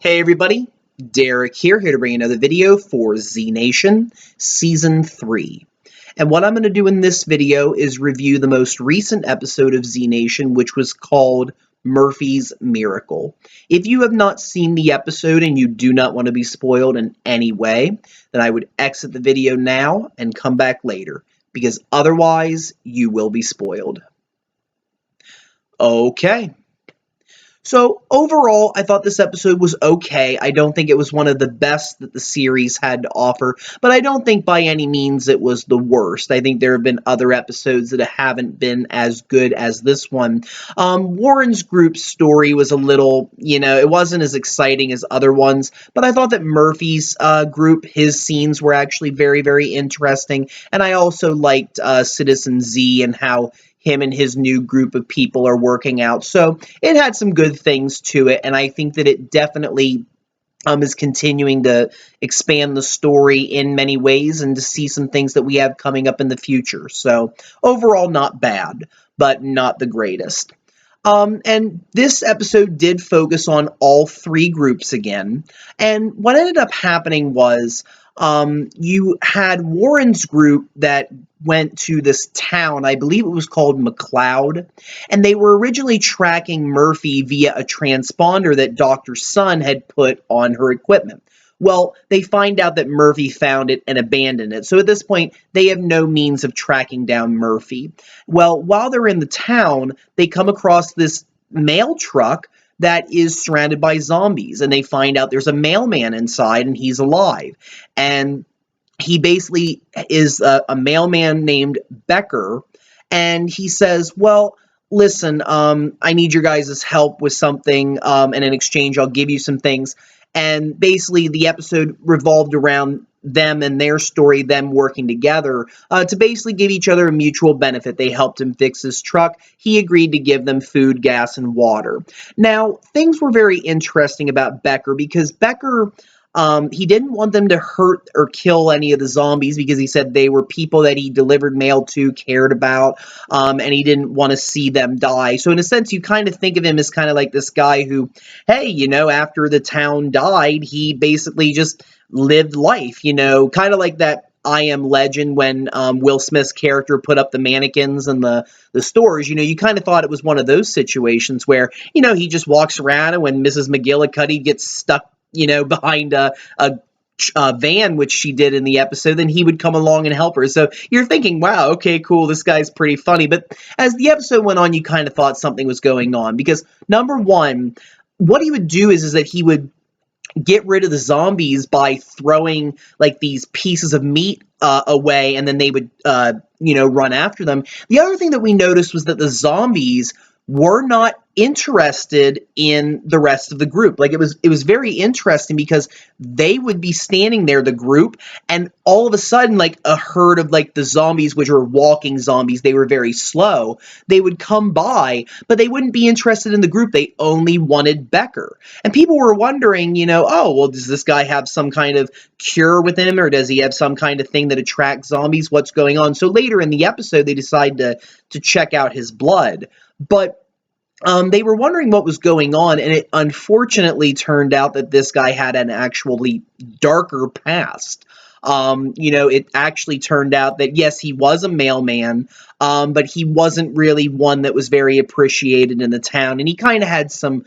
Hey everybody, Derek here to bring another video for Z Nation Season 3. And what I'm going to do in this video is review the most recent episode of Z Nation, which was called Murphy's Miracle. If you have not seen the episode and you do not want to be spoiled in any way, then I would exit the video now and come back later, because otherwise you will be spoiled. Okay. So overall, I thought this episode was okay. I don't think it was one of the best that the series had to offer, but I don't think by any means it was the worst. I think there have been other episodes that haven't been as good as this one. Warren's group's story was a little, it wasn't as exciting as other ones, but I thought that Murphy's group, his scenes were actually very, very interesting, and I also liked Citizen Z and how him and his new group of people are working out. So it had some good things to it, and I think that it definitely is continuing to expand the story in many ways and to see some things that we have coming up in the future. So overall, not bad, but not the greatest. And this episode did focus on all three groups again. And what ended up happening was you had Warren's group that went to this town, I believe it was called McCloud, and they were originally tracking Murphy via a transponder that Dr. Sun had put on her equipment. Well, they find out that Murphy found it and abandoned it. So at this point, they have no means of tracking down Murphy. Well, while they're in the town, they come across this mail truck that is surrounded by zombies, and they find out there's a mailman inside and he's alive. And he basically is a mailman named Becker, and he says, well, listen, I need your guys' help with something, and in exchange, I'll give you some things. And basically, the episode revolved around them and their story, them working together to basically give each other a mutual benefit. They helped him fix his truck. He agreed to give them food, gas, and water. Now, things were very interesting about Becker because Becker, he didn't want them to hurt or kill any of the zombies because he said they were people that he delivered mail to, cared about, and he didn't want to see them die. So in a sense, you kind of think of him as kind of like this guy who, hey, after the town died, he basically just lived life, kind of like that I Am Legend when Will Smith's character put up the mannequins in the stores. You kind of thought it was one of those situations where, he just walks around, and when Mrs. McGillicuddy gets stuck behind a van, which she did in the episode, then he would come along and help her. So you're thinking, wow, okay, cool, this guy's pretty funny. But as the episode went on, you kind of thought something was going on because, number one, what he would do is that he would get rid of the zombies by throwing like these pieces of meat away, and then they would run after them. The other thing that we noticed was that the zombies were not interested in the rest of the group. Like it was very interesting because they would be standing there, the group, and all of a sudden, like a herd of like the zombies, which were walking zombies, they were very slow, they would come by, but they wouldn't be interested in the group. They only wanted Becker. And people were wondering, oh, well, does this guy have some kind of cure with him, or does he have some kind of thing that attracts zombies? What's going on? So later in the episode, they decide to check out his blood. But they were wondering what was going on, and it unfortunately turned out that this guy had an actually darker past. It actually turned out that, yes, he was a mailman, but he wasn't really one that was very appreciated in the town, and he kind of had some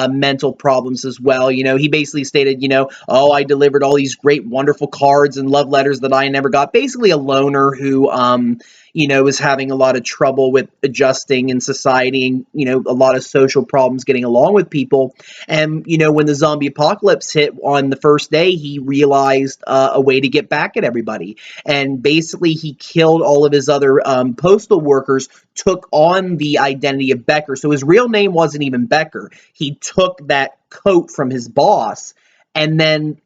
mental problems as well. He basically stated, oh, I delivered all these great, wonderful cards and love letters that I never got. Basically a loner who, was having a lot of trouble with adjusting in society and, a lot of social problems getting along with people. And, when the zombie apocalypse hit on the first day, he realized a way to get back at everybody. And basically he killed all of his other postal workers, took on the identity of Becker. So his real name wasn't even Becker. He took that coat from his boss. And then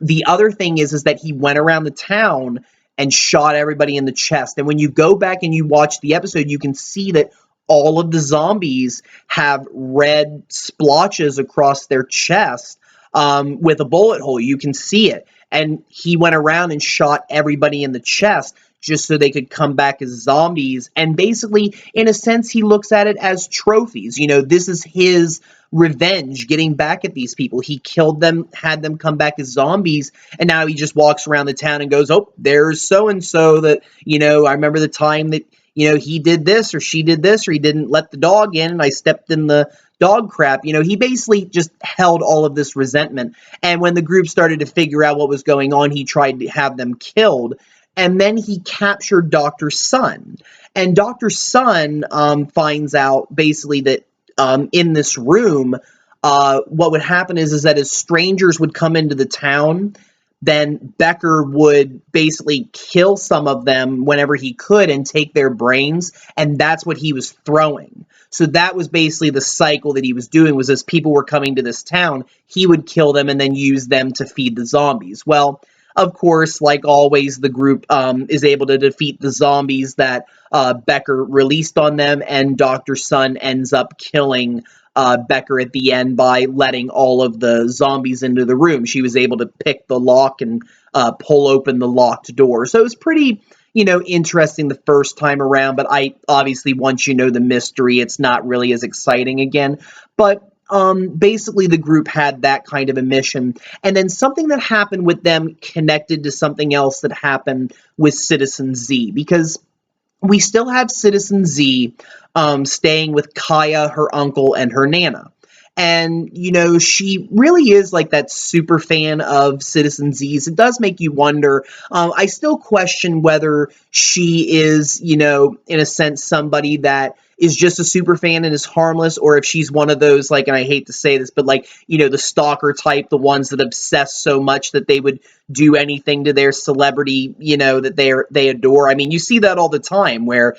the other thing is that he went around the town and shot everybody in the chest. And when you go back and you watch the episode, you can see that all of the zombies have red splotches across their chest with a bullet hole. You can see it. And he went around and shot everybody in the chest just so they could come back as zombies. And basically, in a sense, he looks at it as trophies. This is his revenge, getting back at these people. He killed them, had them come back as zombies, and now he just walks around the town and goes, oh, there's so-and-so that, I remember the time that, he did this or she did this, or he didn't let the dog in and I stepped in the dog crap. He basically just held all of this resentment. And when the group started to figure out what was going on, he tried to have them killed. And then he captured Dr. Sun. And Dr. Sun finds out basically that in this room, what would happen is that as strangers would come into the town, then Becker would basically kill some of them whenever he could and take their brains, and that's what he was throwing. So that was basically the cycle that he was doing, was as people were coming to this town, he would kill them and then use them to feed the zombies. Well, of course, like always, the group is able to defeat the zombies that Becker released on them, and Dr. Sun ends up killing Becker at the end by letting all of the zombies into the room. She was able to pick the lock and pull open the locked door. So it was pretty, interesting the first time around, but obviously once you know the mystery, it's not really as exciting again. But basically the group had that kind of a mission. And then something that happened with them connected to something else that happened with Citizen Z, because we still have Citizen Z staying with Kaya, her uncle, and her Nana. And, she really is like that super fan of Citizen Z's. It does make you wonder. I still question whether she is, in a sense, somebody that is just a super fan and is harmless, or if she's one of those, like, and I hate to say this, but like, the stalker type, the ones that obsess so much that they would do anything to their celebrity, that they adore. I mean, you see that all the time where,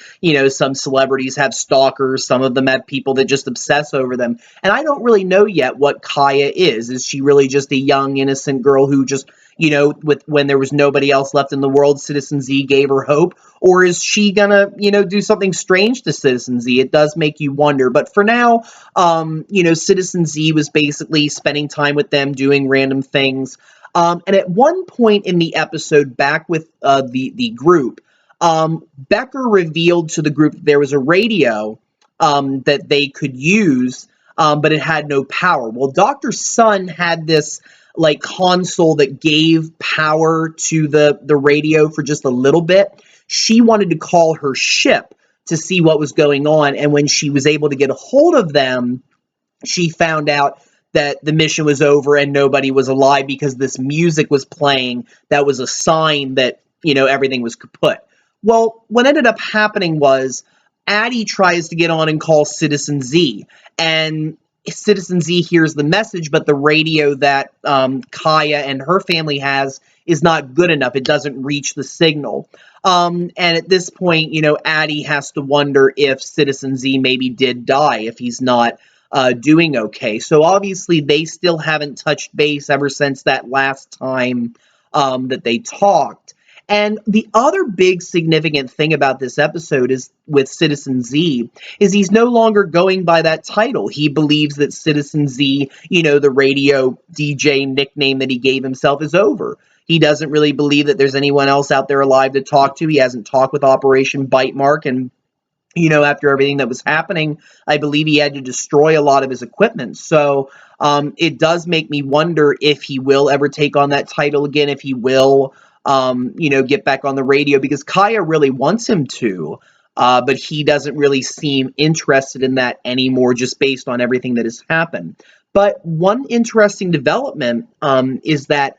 some celebrities have stalkers, some of them have people that just obsess over them. And I don't really know yet what Kaya is. Is she really just a young, innocent girl who just, when there was nobody else left in the world, Citizen Z gave her hope? Or is she gonna, do something strange to Citizen Z? It does make you wonder. But for now, Citizen Z was basically spending time with them, doing random things. And at one point in the episode, back with the group, Becker revealed to the group that there was a radio that they could use, but it had no power. Well, Dr. Sun had this like console that gave power to the radio for just a little bit. She wanted to call her ship to see what was going on, and when she was able to get a hold of them, she found out that the mission was over and nobody was alive because this music was playing that was a sign that, everything was kaput. Well, what ended up happening was Addie tries to get on and call Citizen Z, and Citizen Z hears the message, but the radio that Kaya and her family has is not good enough. It doesn't reach the signal. And at this point, Addie has to wonder if Citizen Z maybe did die, if he's not doing okay. So obviously they still haven't touched base ever since that last time that they talked. And the other big significant thing about this episode is with Citizen Z is he's no longer going by that title. He believes that Citizen Z, the radio DJ nickname that he gave himself, is over. He doesn't really believe that there's anyone else out there alive to talk to. He hasn't talked with Operation Bite Mark, and after everything that was happening, I believe he had to destroy a lot of his equipment. So it does make me wonder if he will ever take on that title again, if he will, get back on the radio, because Kaya really wants him to, but he doesn't really seem interested in that anymore, just based on everything that has happened. But one interesting development is that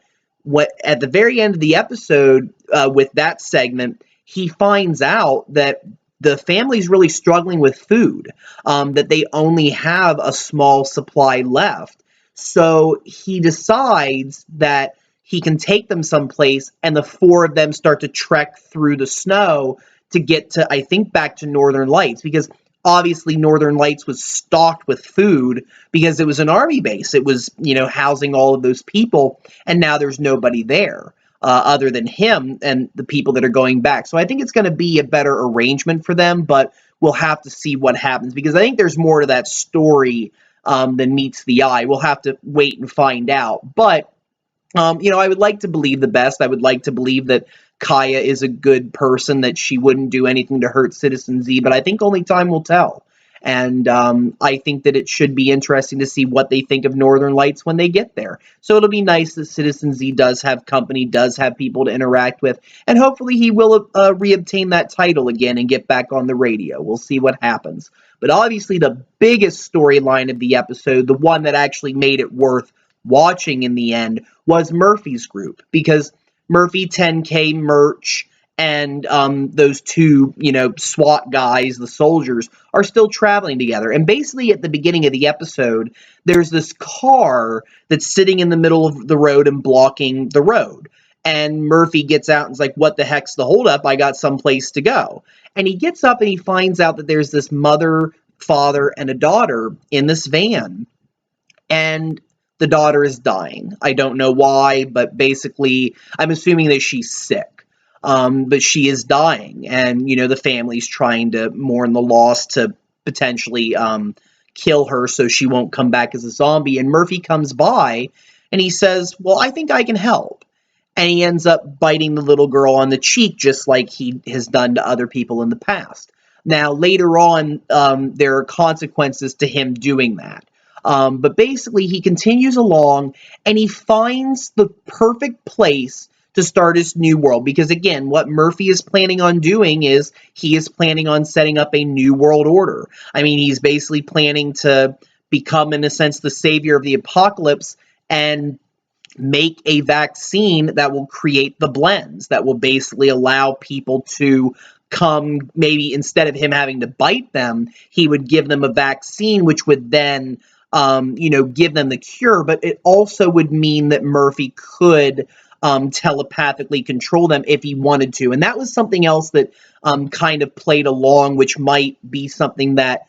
at the very end of the episode, with that segment, he finds out that the family's really struggling with food, that they only have a small supply left. So he decides that he can take them someplace, and the four of them start to trek through the snow to get to, I think, back to Northern Lights, because obviously Northern Lights was stocked with food because it was an army base. It was, housing all of those people, and now there's nobody there other than him and the people that are going back. So I think it's going to be a better arrangement for them, but we'll have to see what happens, because I think there's more to that story than meets the eye. We'll have to wait and find out. But I would like to believe the best. I would like to believe that Kaya is a good person, that she wouldn't do anything to hurt Citizen Z, but I think only time will tell. And I think that it should be interesting to see what they think of Northern Lights when they get there. So it'll be nice that Citizen Z does have company, does have people to interact with, and hopefully he will reobtain that title again and get back on the radio. We'll see what happens. But obviously the biggest storyline of the episode, the one that actually made it worth watching in the end, was Murphy's group, because Murphy, 10K, Murch, and those two, SWAT guys, the soldiers, are still traveling together. And basically at the beginning of the episode, there's this car that's sitting in the middle of the road and blocking the road. And Murphy gets out and is like, what the heck's the holdup? I got someplace to go. And he gets up and he finds out that there's this mother, father, and a daughter in this van. And the daughter is dying. I don't know why, but basically, I'm assuming that she's sick. But she is dying, and, the family's trying to mourn the loss to potentially kill her so she won't come back as a zombie. And Murphy comes by, and he says, well, I think I can help. And he ends up biting the little girl on the cheek, just like he has done to other people in the past. Now, later on, there are consequences to him doing that. But basically, he continues along, and he finds the perfect place to start his new world. Because again, what Murphy is planning on doing is he is planning on setting up a new world order. I mean, he's basically planning to become, in a sense, the savior of the apocalypse and make a vaccine that will create the blends, that will basically allow people to come, maybe instead of him having to bite them, he would give them a vaccine, which would then, give them the cure. But it also would mean that Murphy could telepathically control them if he wanted to. And that was something else that kind of played along, which might be something that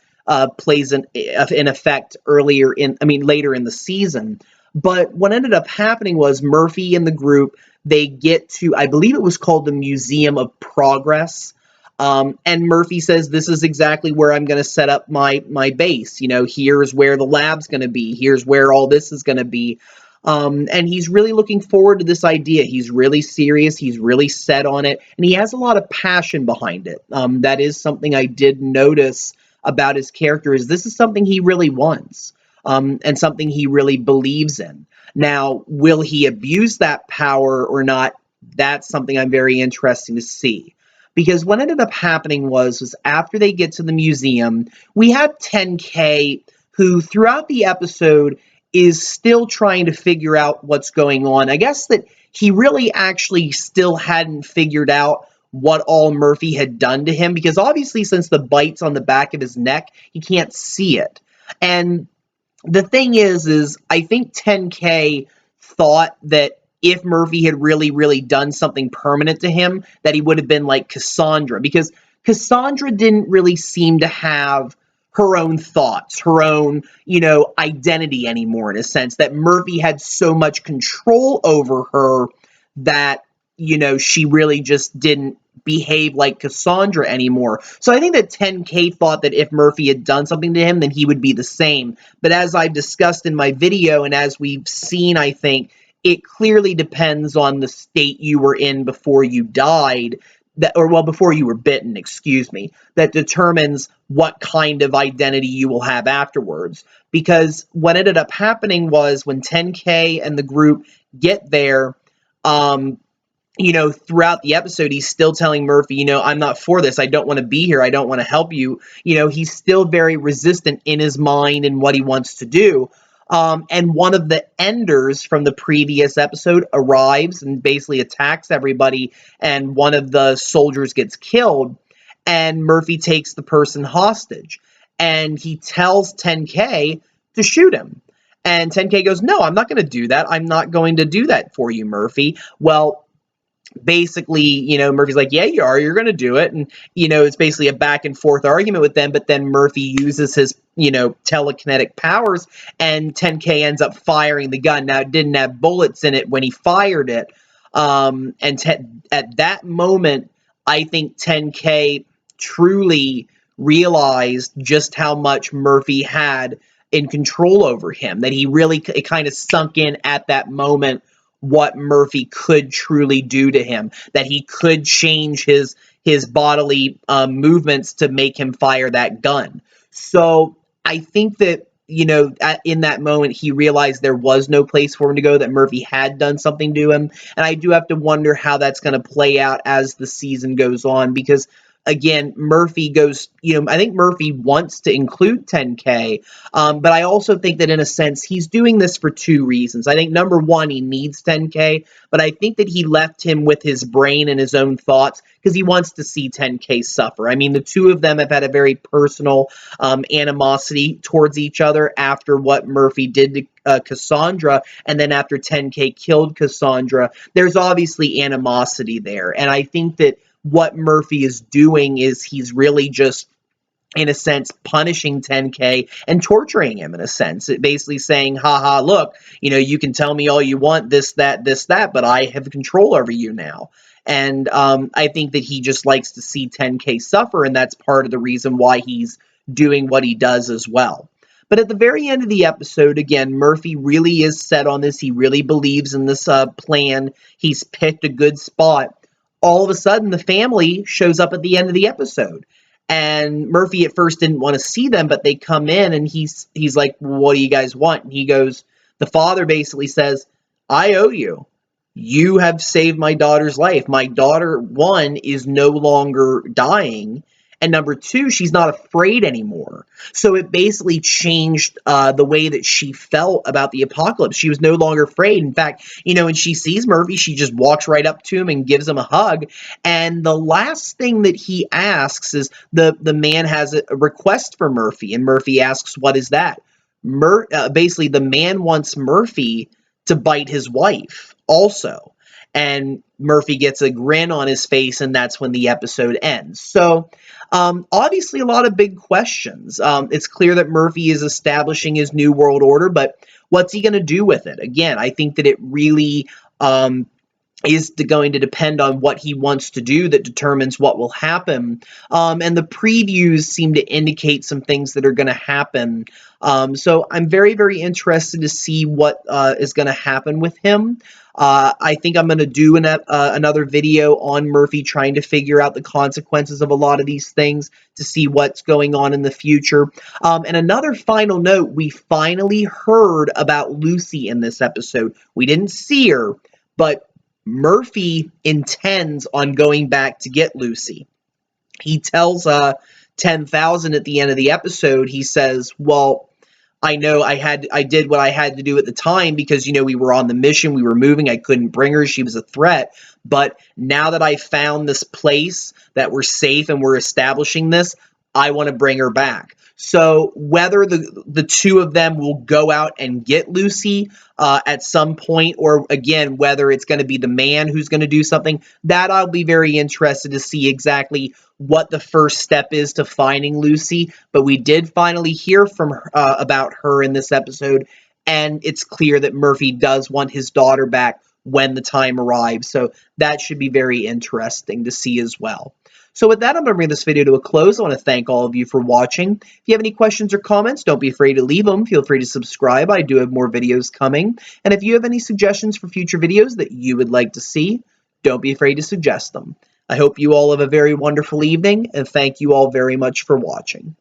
plays an effect later in the season. But what ended up happening was Murphy and the group, they get to, I believe it was called the Museum of Progress. And Murphy says, this is exactly where I'm going to set up my base. Here's where the lab's going to be. Here's where all this is going to be. And he's really looking forward to this idea. He's really serious. He's really set on it. And he has a lot of passion behind it. That is something I did notice about his character, is this is something he really wants, and something he really believes in. Now, will he abuse that power or not? That's something I'm very interested to see. Because what ended up happening was after they get to the museum, we have 10K, who throughout the episode is still trying to figure out what's going on. I guess that he really actually still hadn't figured out what all Murphy had done to him, because obviously since the bite's on the back of his neck, he can't see it. And the thing is I think 10K thought that if Murphy had really, really done something permanent to him, that he would have been like Cassandra, because Cassandra didn't really seem to have her own thoughts, her own, identity anymore, in a sense, that Murphy had so much control over her that, she really just didn't behave like Cassandra anymore. So I think that 10K thought that if Murphy had done something to him, then he would be the same. But as I've discussed in my video, and as we've seen, I think, it clearly depends on the state you were in before you died, before you were bitten, that determines what kind of identity you will have afterwards. Because what ended up happening was when 10K and the group get there, throughout the episode, he's still telling Murphy, I'm not for this. I don't want to be here. I don't want to help you. He's still very resistant in his mind and what he wants to do. And one of the Enders from the previous episode arrives and basically attacks everybody, and one of the soldiers gets killed, and Murphy takes the person hostage, and he tells 10K to shoot him. And 10K goes, no, I'm not going to do that. I'm not going to do that for you, Murphy. Well, basically, Murphy's like, yeah, you are. You're going to do it. And, it's basically a back and forth argument with them. But then Murphy uses his, telekinetic powers, and 10K ends up firing the gun. Now, it didn't have bullets in it when he fired it. At that moment, I think 10K truly realized just how much Murphy had in control over him, that it kind of sunk in at that moment what Murphy could truly do to him, that he could change his bodily movements to make him fire that gun. So I think that, in that moment, he realized there was no place for him to go, that Murphy had done something to him. And I do have to wonder how that's going to play out as the season goes on, because again, Murphy goes, I think Murphy wants to include 10K, but I also think that in a sense, he's doing this for two reasons. I think number one, he needs 10K, but I think that he left him with his brain and his own thoughts because he wants to see 10K suffer. I mean, the two of them have had a very personal animosity towards each other after what Murphy did to Cassandra, and then after 10K killed Cassandra. There's obviously animosity there, and I think that what Murphy is doing is he's really just, in a sense, punishing 10K and torturing him in a sense. It basically saying, haha, look, you can tell me all you want, this, that, but I have control over you now. And I think that he just likes to see 10K suffer, and that's part of the reason why he's doing what he does as well. But at the very end of the episode, again, Murphy really is set on this. He really believes in this plan. He's picked a good spot. All of a sudden, the family shows up at the end of the episode. And Murphy at first didn't want to see them, but they come in, and he's like, well, what do you guys want? And he goes, the father basically says, I owe you. You have saved my daughter's life. My daughter, one, is no longer dying. And number two, she's not afraid anymore. So it basically changed the way that she felt about the apocalypse. She was no longer afraid. In fact, when she sees Murphy, she just walks right up to him and gives him a hug. And the last thing that he asks is the man has a request for Murphy. And Murphy asks, what is that? Basically, the man wants Murphy to bite his wife also. And Murphy gets a grin on his face, and that's when the episode ends. So, obviously, a lot of big questions. It's clear that Murphy is establishing his new world order, but what's he going to do with it? Again, I think that it really is going to depend on what he wants to do that determines what will happen. And the previews seem to indicate some things that are going to happen. So I'm very, very interested to see what is going to happen with him. I think I'm going to do another video on Murphy trying to figure out the consequences of a lot of these things to see what's going on in the future. And another final note, we finally heard about Lucy in this episode. We didn't see her, but Murphy intends on going back to get Lucy. He tells 10,000 at the end of the episode, he says, well, I know I did what I had to do at the time because, we were on the mission, we were moving, I couldn't bring her, she was a threat. But now that I found this place, that we're safe and we're establishing this, I want to bring her back. So whether the two of them will go out and get Lucy at some point, or again, whether it's going to be the man who's going to do something, that I'll be very interested to see exactly what the first step is to finding Lucy. But we did finally hear from her, about her in this episode, and it's clear that Murphy does want his daughter back when the time arrives. So that should be very interesting to see as well. So with that, I'm going to bring this video to a close. I want to thank all of you for watching. If you have any questions or comments, don't be afraid to leave them. Feel free to subscribe. I do have more videos coming. And if you have any suggestions for future videos that you would like to see, don't be afraid to suggest them. I hope you all have a very wonderful evening, and thank you all very much for watching.